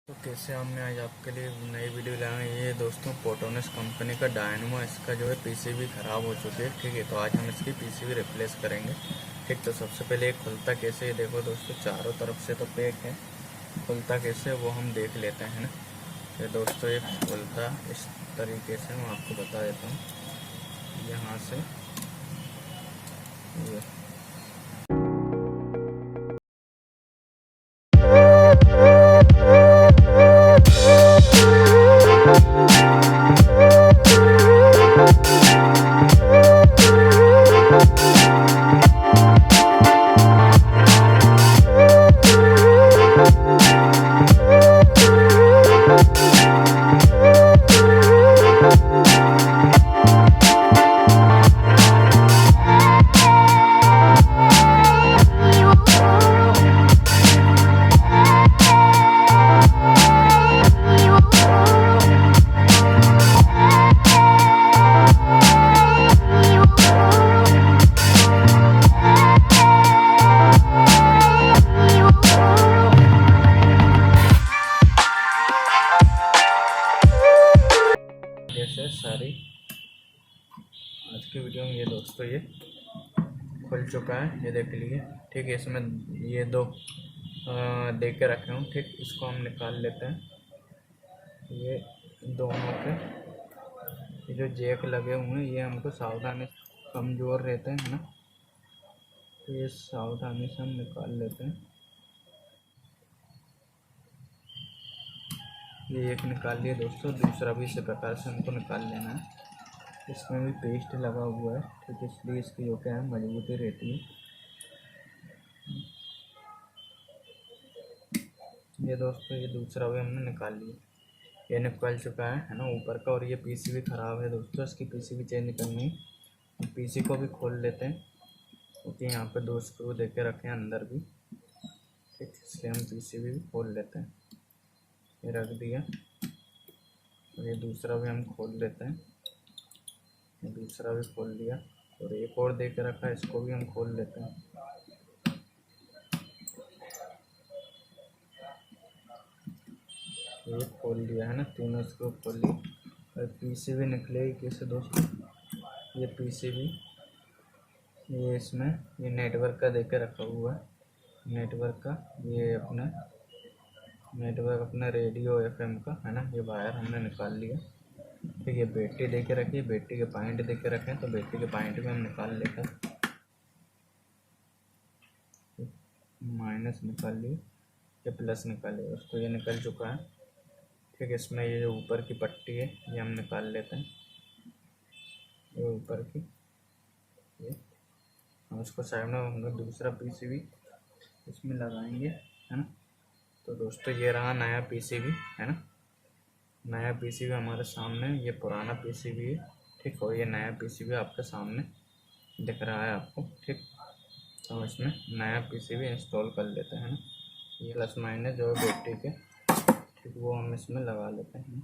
तो कैसे हमने आज आपके लिए नई वीडियो लाए। ये दोस्तों पोर्ट्रोनिक्स कंपनी का डायनमो, इसका जो है पीसीबी ख़राब हो चुकी है। ठीक है, तो आज हम इसकी पीसीबी रिप्लेस करेंगे। ठीक, तो सबसे पहले ये खुलता कैसे, ये देखो दोस्तों, चारों तरफ से तो पैक है, खुलता कैसे वो हम देख लेते हैं ना। ये दोस्तों ये खुलता इस तरीके से, मैं आपको बता देता हूँ। यहाँ से ये जैसे सारी आज की वीडियो में ये दोस्तों ये खुल चुका है, ये देख लीजिए। ठीक है, इसमें ये दो दे के रखे हूँ। ठीक, इसको हम निकाल लेते हैं। ये दोनों के ये जो जैक लगे हुए हैं, ये हमको सावधानी, कमज़ोर रहते हैं ना, तो ये सावधानी से हम निकाल लेते हैं। ये एक निकाल लिया दोस्तों, दूसरा भी इसी प्रकार से हमको निकाल लेना है। इसमें भी पेस्ट लगा हुआ है, ठीक, इसलिए इसकी जो क्या है मजबूती रहती है। ये दोस्तों ये दूसरा भी हमने निकाल लिया, ये निकल चुका है ना ऊपर का। और ये पीसीबी ख़राब है दोस्तों, इसकी पीसीबी चेंज करनी है। पीसी को भी खोल लेते हैं, क्योंकि यहाँ पे दो स्क्रू दे के रखे हैं अंदर भी। ठीक, इसलिए हम पीसीबी भी खोल लेते हैं। ये रख दिया, और ये दूसरा भी हम खोल लेते हैं। ये दूसरा भी खोल लिया, और एक और दे के रखा है, इसको भी हम खोल लेते हैं। ये खोल लिया है ना, तीनों स्क्रू खोल ली। और पीसीबी निकलेगी कैसे दोस्तों, ये पीसीबी ये इसमें ये नेटवर्क का दे के रखा हुआ है। नेटवर्क का ये अपना नेटवर्क अपना रेडियो एफएम का है ना, ये वायर हमने निकाल लिया। ठीक है, बैटरी दे के रखी, बैटरी के पॉइंट दे के रखें, तो बैटरी के पॉइंट भी हम निकाल लेते हैं। माइनस निकाल लिए, ये प्लस निकाल लिया, उसको ये निकल चुका है। ठीक है, इसमें ये जो ऊपर की पट्टी है ये हम निकाल लेते हैं। ये ऊपर की ये हम इसको साइड में हम दूसरा पीसीबी इसमें लगाएंगे, है ना। तो दोस्तों ये रहा नया पीसीबी, है ना। नया पीसीबी हमारे सामने, ये पुराना पीसीबी है। ठीक, और ये नया पीसीबी आपके सामने दिख रहा है आपको। ठीक, तो इसमें नया पीसीबी इंस्टॉल कर लेते हैं ना। ये प्लस माइनस जो है बैटरी के, ठीक, वो हम इसमें लगा लेते हैं।